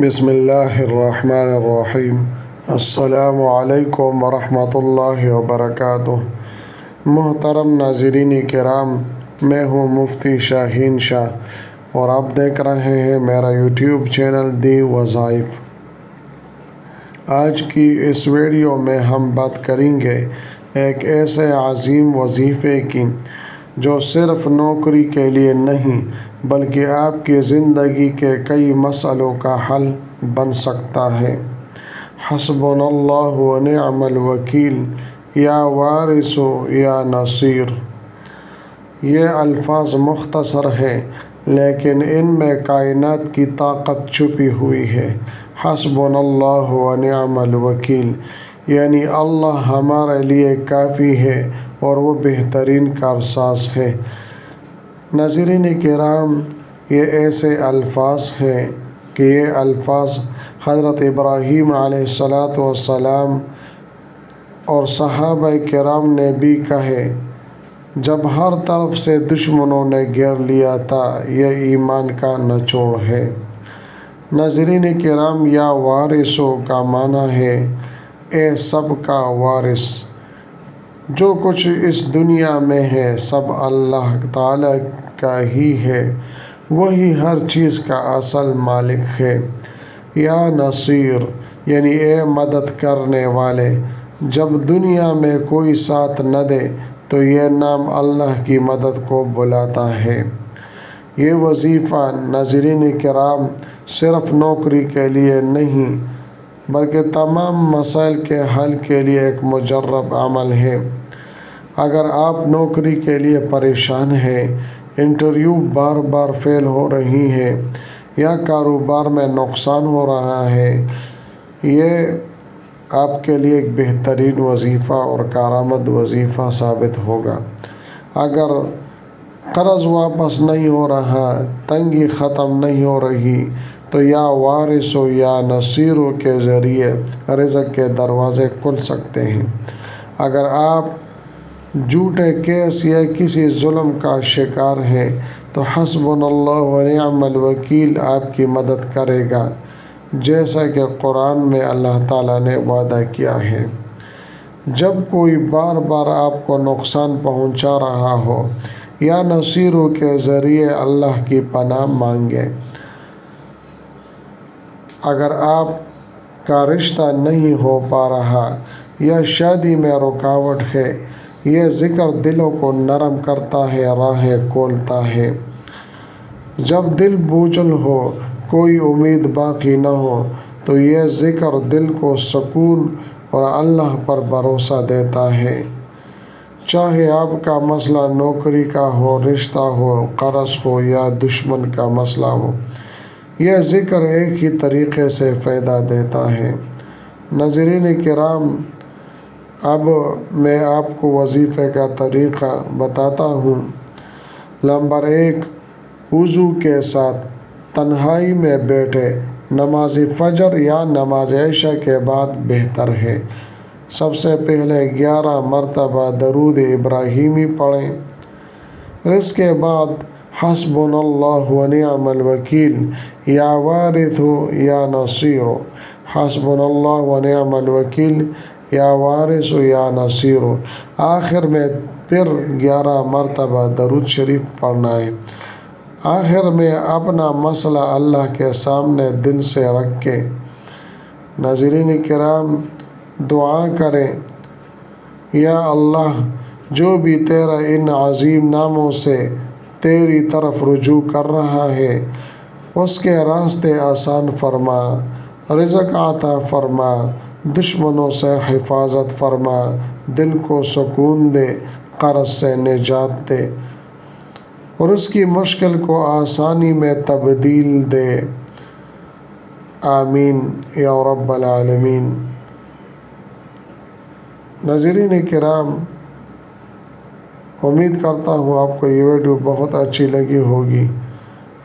بسم اللہ الرحمن الرحیم۔ السلام علیکم ورحمۃ اللہ وبرکاتہ۔ محترم ناظرین کرام، میں ہوں مفتی شاہین شاہ اور آپ دیکھ رہے ہیں میرا یوٹیوب چینل دی وظائف۔ آج کی اس ویڈیو میں ہم بات کریں گے ایک ایسے عظیم وظیفے کی جو صرف نوکری کے لیے نہیں بلکہ آپ کی زندگی کے کئی مسئلوں کا حل بن سکتا ہے۔ حسبنا اللہ و نعم الوکیل، یا وارث یا نصیر۔ یہ الفاظ مختصر ہیں لیکن ان میں کائنات کی طاقت چھپی ہوئی ہے۔ حسبنا اللہ و نعم الوکیل یعنی اللہ ہمارے لیے کافی ہے اور وہ بہترین کارساز ہے۔ ناظرین کرام، یہ ایسے الفاظ ہیں کہ یہ الفاظ حضرت ابراہیم علیہ السلام اور صحابہ کرام نے بھی کہے جب ہر طرف سے دشمنوں نے گھیر لیا تھا۔ یہ ایمان کا نچوڑ ہے۔ ناظرین کرام، یا وارثوں کا معنی ہے اے سب کا وارث۔ جو کچھ اس دنیا میں ہے سب اللہ تعالیٰ کا ہی ہے، وہی ہر چیز کا اصل مالک ہے۔ یا نصیر یعنی اے مدد کرنے والے۔ جب دنیا میں کوئی ساتھ نہ دے تو یہ نام اللہ کی مدد کو بلاتا ہے۔ یہ وظیفہ ناظرین کرام صرف نوکری کے لیے نہیں بلکہ تمام مسائل کے حل کے لیے ایک مجرب عمل ہے۔ اگر آپ نوکری کے لیے پریشان ہیں، انٹرویو بار بار فیل ہو رہی ہے یا کاروبار میں نقصان ہو رہا ہے، یہ آپ کے لیے ایک بہترین وظیفہ اور کارآمد وظیفہ ثابت ہوگا۔ اگر قرض واپس نہیں ہو رہا، تنگی ختم نہیں ہو رہی، تو یا وارثوں یا نصیروں کے ذریعے رزق کے دروازے کھل سکتے ہیں۔ اگر آپ جھوٹے کیس یا کسی ظلم کا شکار ہیں تو حسبنا اللہ و نعم الوکیل آپ کی مدد کرے گا، جیسا کہ قرآن میں اللہ تعالیٰ نے وعدہ کیا ہے۔ جب کوئی بار بار آپ کو نقصان پہنچا رہا ہو، یا نصیروں کے ذریعے اللہ کی پناہ مانگے۔ اگر آپ کا رشتہ نہیں ہو پا رہا یا شادی میں رکاوٹ ہے، یہ ذکر دلوں کو نرم کرتا ہے، راہیں کھولتا ہے۔ جب دل بوجھل ہو، کوئی امید باقی نہ ہو تو یہ ذکر دل کو سکون اور اللہ پر بھروسہ دیتا ہے۔ چاہے آپ کا مسئلہ نوکری کا ہو، رشتہ ہو، قرض ہو یا دشمن کا مسئلہ ہو، یہ ذکر ایک ہی طریقے سے فائدہ دیتا ہے۔ ناظرین کرام، اب میں آپ کو وظیفے کا طریقہ بتاتا ہوں۔ نمبر 1، وضو کے ساتھ تنہائی میں بیٹھے نماز فجر یا نماز عشاء کے بعد بہتر ہے۔ سب سے پہلے 11 مرتبہ درود ابراہیمی پڑھیں۔ اس کے بعد حسبنا اللہ و نعم الوکیل، یا وارث یا نصیر۔ حسبنا اللہ و نعم الوکیل، یا وارث یا نصیر۔ آخر میں پھر 11 مرتبہ درود شریف پڑھنا ہے۔ آخر میں اپنا مسئلہ اللہ کے سامنے دل سے رکھ کے ناظرین کرام دعا کریں، یا اللہ، جو بھی تیرا ان عظیم ناموں سے تیری طرف رجوع کر رہا ہے اس کے راستے آسان فرما، رزق عطا فرما، دشمنوں سے حفاظت فرما، دل کو سکون دے، قرض سے نجات دے اور اس کی مشکل کو آسانی میں تبدیل دے۔ آمین یا رب العالمین۔ ناظرین کرام، امید کرتا ہوں آپ کو یہ ویڈیو بہت اچھی لگی ہوگی۔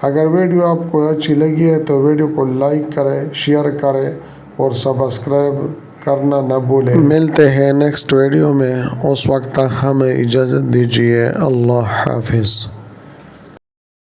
اگر ویڈیو آپ کو اچھی لگی ہے تو ویڈیو کو لائک کریں، شیئر کریں اور سبسکرائب کرنا نہ بھولیں۔ ملتے ہیں نیکسٹ ویڈیو میں، اس وقت تک ہمیں اجازت دیجیے۔ اللہ حافظ۔